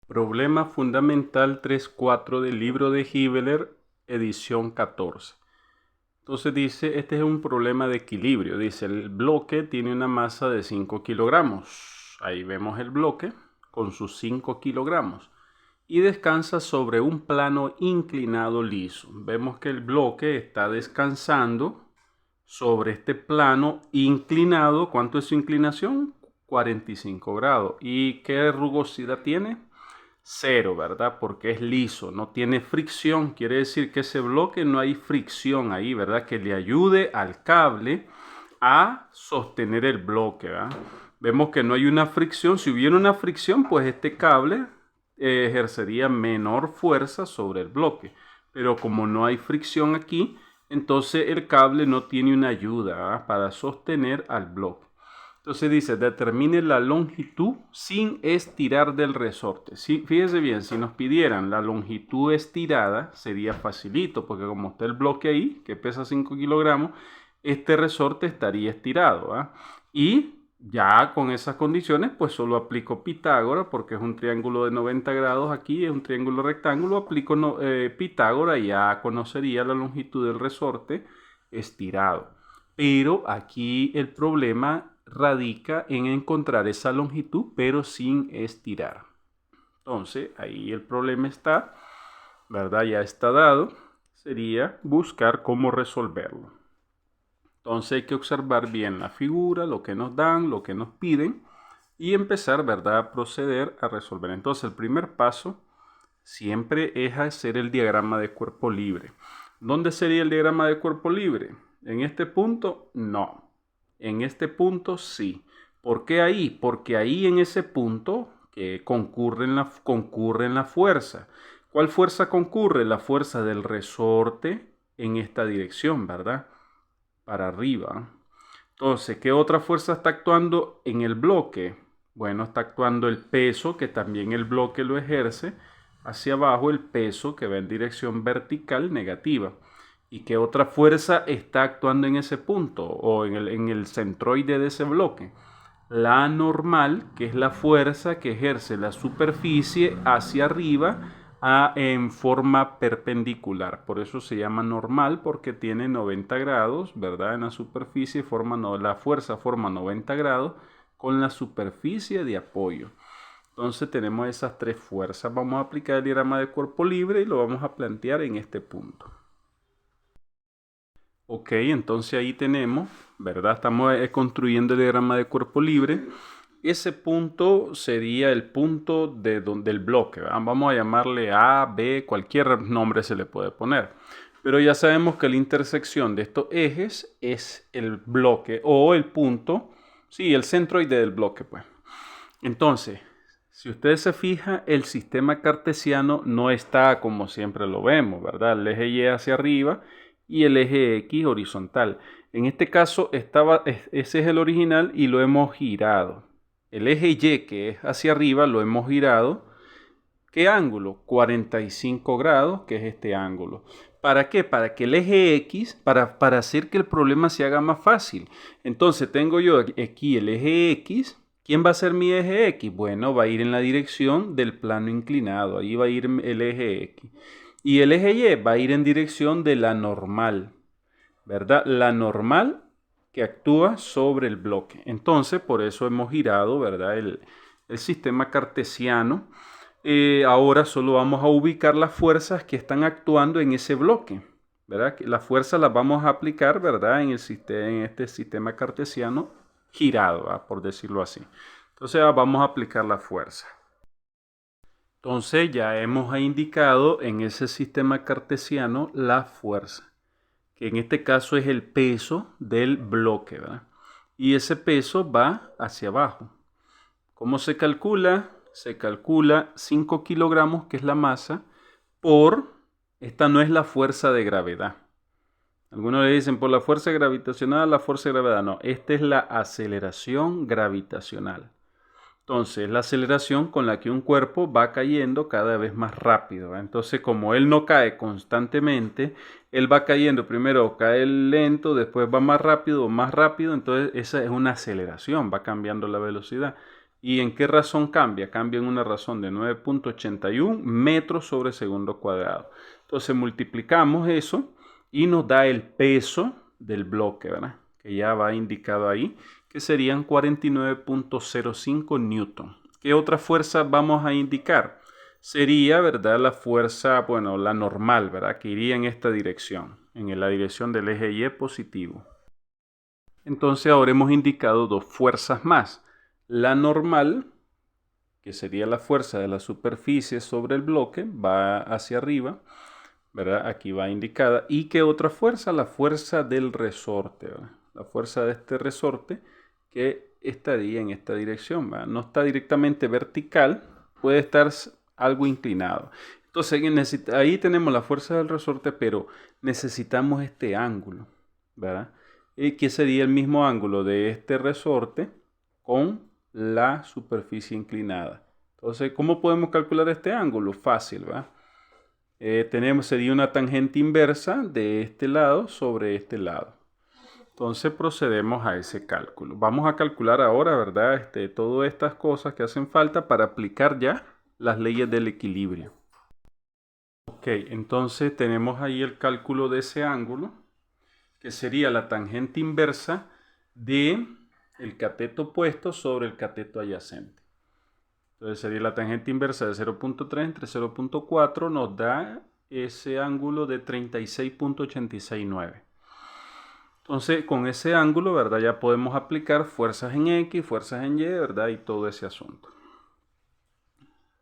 Problema fundamental 3.4 del libro de Hibbeler, edición 14. Entonces dice, este es un problema de equilibrio. Dice, el bloque tiene una masa de 5 kilogramos. Ahí vemos el bloque con sus 5 kilogramos. Y descansa sobre un plano inclinado liso. Vemos que el bloque está descansando sobre este plano inclinado. ¿Cuánto es su inclinación? 45 grados. ¿Y qué rugosidad tiene? Cero, ¿verdad? Porque es liso, no tiene fricción. Quiere decir que ese bloque no hay fricción ahí, ¿verdad? Que le ayude al cable a sostener el bloque, ¿verdad? Vemos que no hay una fricción. Si hubiera una fricción, pues este cable ejercería menor fuerza sobre el bloque. Pero como no hay fricción aquí, entonces el cable no tiene una ayuda, ¿verdad? Para sostener al bloque. Entonces dice, determine la longitud sin estirar del resorte. Sí, fíjese bien, si nos pidieran la longitud estirada, sería facilito, porque como está el bloque ahí, que pesa 5 kilogramos, este resorte estaría estirado, ¿ah? Y ya con esas condiciones, pues solo aplico Pitágoras, porque es un triángulo de 90 grados aquí, es un triángulo rectángulo, aplico Pitágoras y ya conocería la longitud del resorte estirado. Pero aquí el problema radica en encontrar esa longitud, pero sin estirar. Entonces, ahí el problema está, ¿verdad? Ya está dado. Sería buscar cómo resolverlo. Entonces hay que observar bien la figura, lo que nos dan, lo que nos piden y empezar, ¿verdad?, a proceder a resolver. Entonces el primer paso siempre es hacer el diagrama de cuerpo libre. ¿Dónde sería el diagrama de cuerpo libre? ¿En este punto? No. En este punto sí. ¿Por qué ahí? Porque ahí en ese punto concurre en la fuerza. ¿Cuál fuerza concurre? La fuerza del resorte en esta dirección, ¿verdad? Para arriba. Entonces, ¿qué otra fuerza está actuando en el bloque? Bueno, está actuando el peso, que también el bloque lo ejerce, hacia abajo el peso que va en dirección vertical negativa. ¿Y qué otra fuerza está actuando en ese punto o en el centroide de ese bloque? La normal, que es la fuerza que ejerce la superficie hacia arriba en forma perpendicular. Por eso se llama normal, porque tiene 90 grados, ¿verdad? En la superficie la fuerza forma 90 grados con la superficie de apoyo. Entonces tenemos esas tres fuerzas. Vamos a aplicar el diagrama de cuerpo libre y lo vamos a plantear en este punto. Ok, entonces ahí tenemos, ¿verdad? Estamos construyendo el diagrama de cuerpo libre. Ese punto sería el punto del bloque, ¿verdad? Vamos a llamarle A, B, cualquier nombre se le puede poner. Pero ya sabemos que la intersección de estos ejes es el bloque o el punto, sí, el centroide del bloque, pues. Entonces, si ustedes se fijan, el sistema cartesiano no está como siempre lo vemos, ¿verdad? El eje Y hacia arriba y el eje X horizontal. En este caso, ese es el original y lo hemos girado. El eje Y, que es hacia arriba, lo hemos girado. ¿Qué ángulo? 45 grados, que es este ángulo. ¿Para qué? Para que el eje X, para hacer que el problema se haga más fácil. Entonces tengo yo aquí el eje X. ¿Quién va a ser mi eje X? Bueno, va a ir en la dirección del plano inclinado. Ahí va a ir el eje X. Y el eje Y va a ir en dirección de la normal, ¿verdad? La normal que actúa sobre el bloque. Entonces, por eso hemos girado, ¿verdad? El sistema cartesiano. Ahora solo vamos a ubicar las fuerzas que están actuando en ese bloque, ¿verdad? Las fuerzas las vamos a aplicar, ¿verdad? En este sistema cartesiano girado, ¿verdad? Por decirlo así. Entonces vamos a aplicar la fuerza. Entonces ya hemos indicado en ese sistema cartesiano la fuerza, que en este caso es el peso del bloque, ¿verdad? Y ese peso va hacia abajo. ¿Cómo se calcula? Se calcula 5 kilogramos, que es la masa, esta no es la fuerza de gravedad. Algunos le dicen por la fuerza gravitacional, la fuerza de gravedad. No, esta es la aceleración gravitacional. Entonces, la aceleración con la que un cuerpo va cayendo cada vez más rápido, ¿verdad? Entonces, como él no cae constantemente, él va cayendo, primero cae lento, después va más rápido, entonces esa es una aceleración, va cambiando la velocidad. ¿Y en qué razón cambia? Cambia en una razón de 9.81 metros sobre segundo cuadrado. Entonces multiplicamos eso y nos da el peso del bloque, ¿verdad? Que ya va indicado ahí, que serían 49.05 newton. ¿Qué otra fuerza vamos a indicar? Sería, ¿verdad? La fuerza, bueno, la normal, ¿verdad? Que iría en esta dirección, en la dirección del eje Y positivo. Entonces ahora hemos indicado dos fuerzas más. La normal, que sería la fuerza de la superficie sobre el bloque, va hacia arriba, ¿verdad? Aquí va indicada. ¿Y qué otra fuerza? La fuerza del resorte, ¿verdad? La fuerza de este resorte que estaría en esta dirección, ¿verdad? No está directamente vertical, puede estar algo inclinado. Entonces ahí tenemos la fuerza del resorte, pero necesitamos este ángulo, ¿verdad? Que sería el mismo ángulo de este resorte con la superficie inclinada. Entonces, ¿cómo podemos calcular este ángulo? Fácil, ¿verdad? Sería una tangente inversa de este lado sobre este lado. Entonces procedemos a ese cálculo. Vamos a calcular ahora, ¿verdad? Todas estas cosas que hacen falta para aplicar ya las leyes del equilibrio. Ok, entonces tenemos ahí el cálculo de ese ángulo, que sería la tangente inversa de el cateto opuesto sobre el cateto adyacente. Entonces sería la tangente inversa de 0.3 entre 0.4 nos da ese ángulo de 36.869. Entonces con ese ángulo, ¿verdad? Ya podemos aplicar fuerzas en X, fuerzas en Y, ¿verdad? Y todo ese asunto.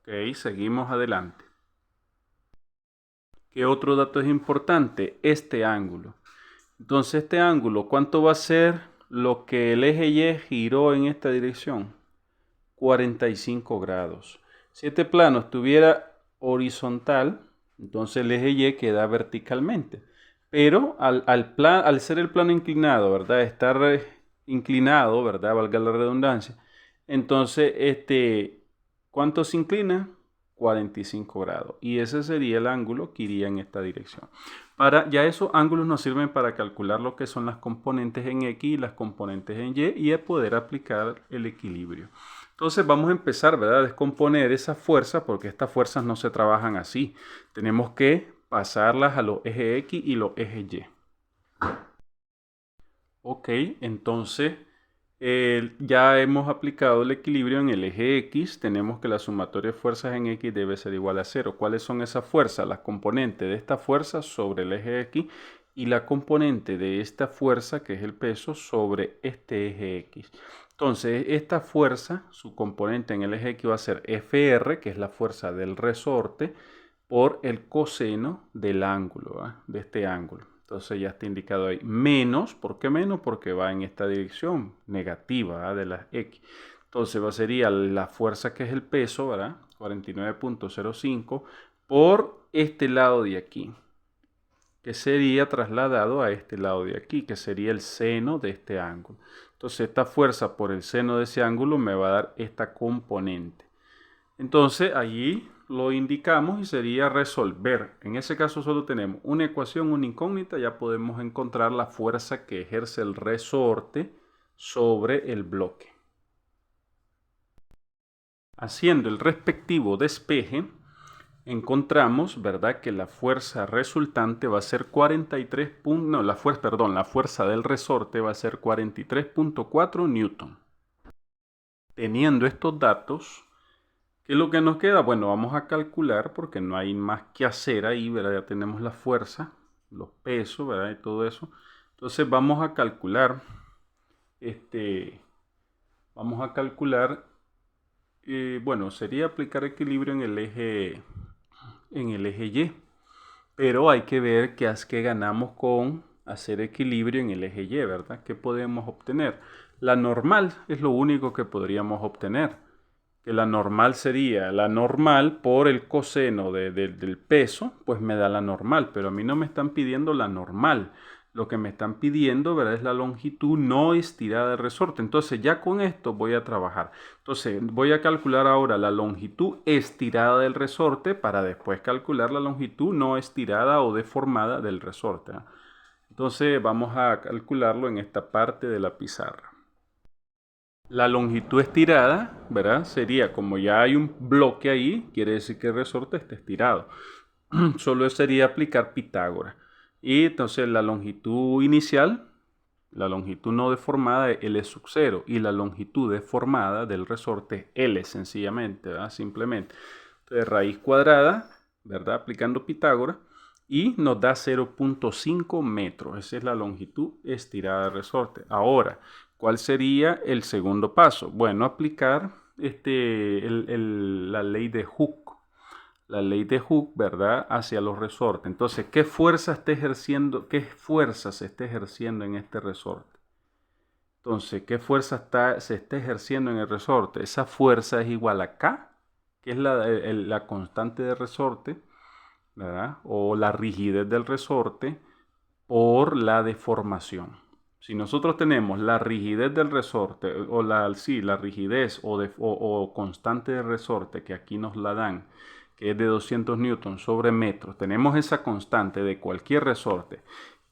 Ok, seguimos adelante. ¿Qué otro dato es importante? Este ángulo. Entonces este ángulo, ¿cuánto va a ser lo que el eje Y giró en esta dirección? 45 grados. Si este plano estuviera horizontal, entonces el eje Y queda verticalmente. Pero al ser el plano inclinado, ¿verdad? Estar inclinado, ¿verdad? Valga la redundancia. Entonces, ¿cuánto se inclina? 45 grados. Y ese sería el ángulo que iría en esta dirección. Ya esos ángulos nos sirven para calcular lo que son las componentes en X y las componentes en Y a poder aplicar el equilibrio. Entonces vamos a empezar, ¿verdad? A descomponer esas fuerzas porque estas fuerzas no se trabajan así. Tenemos que pasarlas a los ejes X y los ejes Y. Ok, entonces ya hemos aplicado el equilibrio en el eje X. Tenemos que la sumatoria de fuerzas en X debe ser igual a 0. ¿Cuáles son esas fuerzas? Las componentes de esta fuerza sobre el eje X y la componente de esta fuerza, que es el peso, sobre este eje X. Entonces, esta fuerza, su componente en el eje X va a ser Fr, que es la fuerza del resorte, por el coseno del ángulo, ¿verdad? De este ángulo. Entonces ya está indicado ahí. Menos, ¿por qué menos? Porque va en esta dirección negativa, ¿verdad? De las X. Entonces sería la fuerza que es el peso, ¿verdad? 49.05 por este lado de aquí, que sería trasladado a este lado de aquí, que sería el seno de este ángulo. Entonces esta fuerza por el seno de ese ángulo me va a dar esta componente. Entonces allí lo indicamos y sería resolver. En ese caso solo tenemos una ecuación, una incógnita, ya podemos encontrar la fuerza que ejerce el resorte sobre el bloque. Haciendo el respectivo despeje, encontramos, ¿verdad?, que la fuerza resultante va a ser 43. No, la fuerza del resorte va a ser 43.4 newton. Teniendo estos datos, ¿qué es lo que nos queda? Bueno, vamos a calcular porque no hay más que hacer ahí, ¿verdad? Ya tenemos la fuerza, los pesos, ¿verdad? Y todo eso. Entonces vamos a calcular, bueno, sería aplicar equilibrio en el eje Y, pero hay que ver qué ganamos con hacer equilibrio en el eje Y, ¿verdad? ¿Qué podemos obtener? La normal es lo único que podríamos obtener. Que la normal sería la normal por el coseno del peso, pues me da la normal, pero a mí no me están pidiendo la normal. Lo que me están pidiendo, ¿verdad?, es la longitud no estirada del resorte. Entonces ya con esto voy a trabajar. Entonces voy a calcular ahora la longitud estirada del resorte para después calcular la longitud no estirada o deformada del resorte. Entonces vamos a calcularlo en esta parte de la pizarra. La longitud estirada, ¿verdad? Sería como ya hay un bloque ahí, quiere decir que el resorte está estirado. Solo sería aplicar Pitágoras. Y entonces la longitud inicial, la longitud no deformada es L sub 0 y la longitud deformada del resorte es L sencillamente, ¿verdad? Simplemente. Entonces raíz cuadrada, ¿verdad? Aplicando Pitágoras y nos da 0.5 metros. Esa es la longitud estirada del resorte. Ahora, ¿cuál sería el segundo paso? Bueno, aplicar la ley de Hooke. La ley de Hooke, ¿verdad? Hacia los resortes. Entonces, ¿qué fuerza se está ejerciendo en este resorte? Entonces, ¿qué fuerza se está ejerciendo en el resorte? Esa fuerza es igual a K, que es la constante de resorte, ¿verdad? O la rigidez del resorte por la deformación. Si nosotros tenemos la rigidez del resorte, o la rigidez o constante de resorte, que aquí nos la dan, que es de 200 newtons sobre metro, tenemos esa constante de cualquier resorte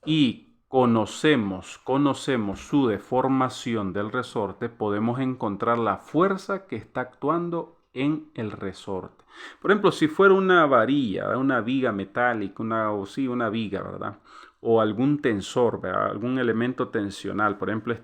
y conocemos su deformación del resorte, podemos encontrar la fuerza que está actuando en el resorte. Por ejemplo, si fuera una varilla, una viga metálica, una viga, ¿verdad? O algún tensor, ¿verdad? Algún elemento tensional. Por ejemplo,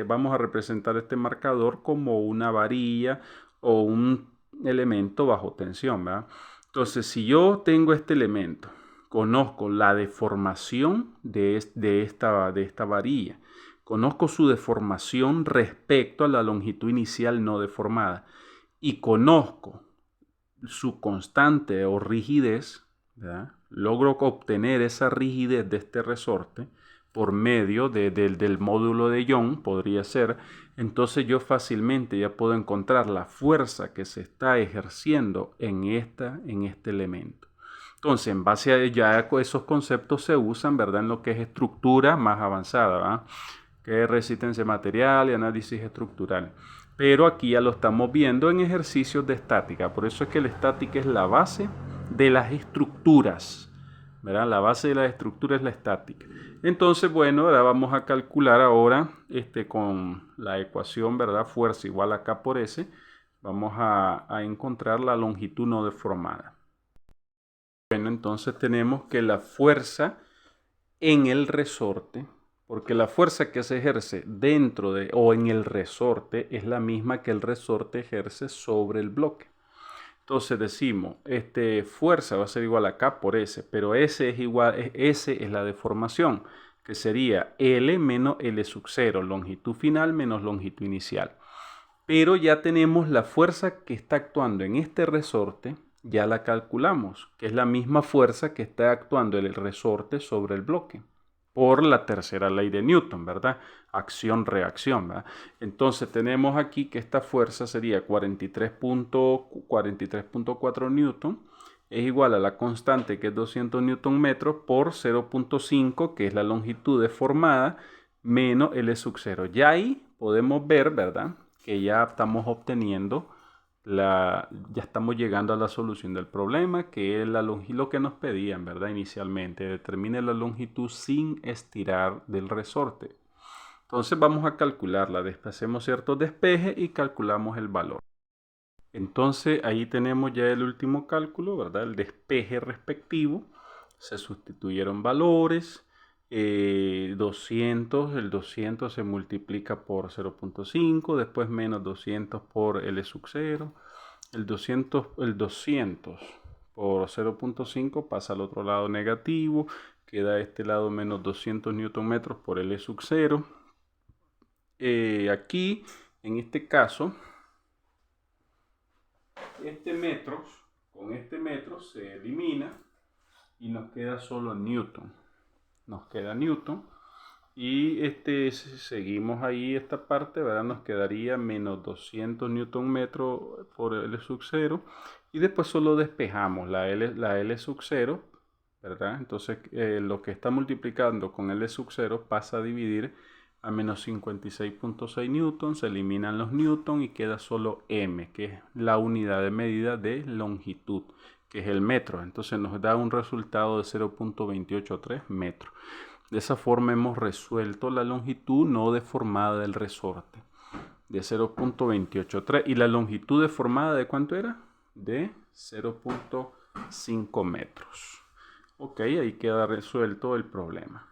vamos a representar este marcador como una varilla o un elemento bajo tensión, ¿verdad? Entonces, si yo tengo este elemento, conozco la deformación de esta varilla, conozco su deformación respecto a la longitud inicial no deformada y conozco su constante o rigidez, ¿verdad? Logro obtener esa rigidez de este resorte por medio del módulo de Young, podría ser, entonces yo fácilmente ya puedo encontrar la fuerza que se está ejerciendo en este elemento. Entonces, en base a ya esos conceptos se usan, ¿verdad? En lo que es estructura más avanzada, ¿verdad? Que es resistencia material y análisis estructural. Pero aquí ya lo estamos viendo en ejercicios de estática. Por eso es que la estática es la base de las estructuras, ¿verdad? La base de la estructura es la estática. Entonces, bueno, ahora vamos a calcular ahora con la ecuación, ¿verdad? Fuerza igual a K por S. Vamos a encontrar la longitud no deformada. Bueno, entonces tenemos que la fuerza en el resorte, porque la fuerza que se ejerce dentro de o en el resorte es la misma que el resorte ejerce sobre el bloque. Entonces decimos, fuerza va a ser igual a K por S, pero S es la deformación, que sería L menos L sub 0, longitud final menos longitud inicial. Pero ya tenemos la fuerza que está actuando en este resorte, ya la calculamos, que es la misma fuerza que está actuando en el resorte sobre el bloque, por la tercera ley de Newton, ¿verdad? Acción-reacción, ¿verdad? Entonces tenemos aquí que esta fuerza sería 43.4 Newton, es igual a la constante que es 200 Newton metros por 0.5, que es la longitud deformada, menos L sub 0. Ya ahí podemos ver, ¿verdad? Que ya estamos obteniendo ya estamos llegando a la solución del problema, que es lo que nos pedían, ¿verdad? Inicialmente, determine la longitud sin estirar del resorte. Entonces vamos a calcularla, hacemos ciertos despejes y calculamos el valor. Entonces ahí tenemos ya el último cálculo, ¿verdad? El despeje respectivo. Se sustituyeron valores. 200, el 200 se multiplica por 0.5, después menos 200 por L sub 0. El 200 por 0.5 pasa al otro lado negativo, queda a este lado menos 200 Nm por L sub 0. Aquí, en este caso, con este metro se elimina y nos queda solo Newton. Nos queda Newton y si seguimos ahí esta parte, ¿verdad? Nos quedaría menos 200 Newton metro por L sub 0 y después solo despejamos la L sub 0, ¿verdad? Entonces lo que está multiplicando con L sub 0 pasa a dividir a menos 56.6 newton, se eliminan los newton y queda solo m, que es la unidad de medida de longitud, que es el metro. Entonces nos da un resultado de 0.283 metros. De esa forma hemos resuelto la longitud no deformada del resorte. de 0.283. ¿Y la longitud deformada de cuánto era? De 0.5 metros. Ok, ahí queda resuelto el problema.